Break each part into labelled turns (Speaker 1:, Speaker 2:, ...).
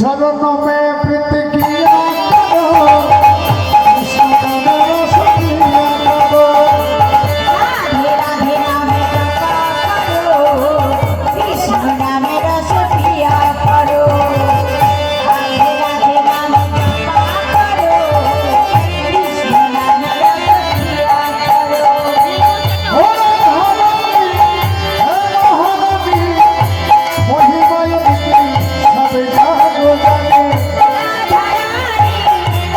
Speaker 1: चरण में प्रीति किया करो, कृष्ण नाम सतिया करो।
Speaker 2: राधे राधे नामे जपा करो, कृष्ण नामे रस पिया करो। राधे राधे नामे जपा करो, कृष्ण नामे रस पिया करो।
Speaker 1: हे महारानी, महिमा इनकी सब जानो जाने।
Speaker 2: राधा रानी,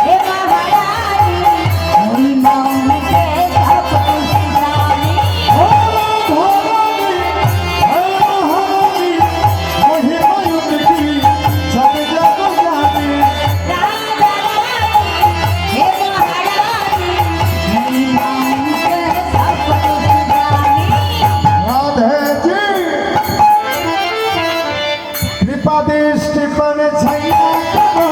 Speaker 2: हे महारानी, महिमा उनके सब कुछ जाने।
Speaker 1: हे महारानी, महिमा इनकी सब जानो जाने।
Speaker 2: राधा रानी, हे महारानी, महिमा उनके सब कुछ जाने।
Speaker 1: राधे जी कृपा दृष्टि पर छाया करो,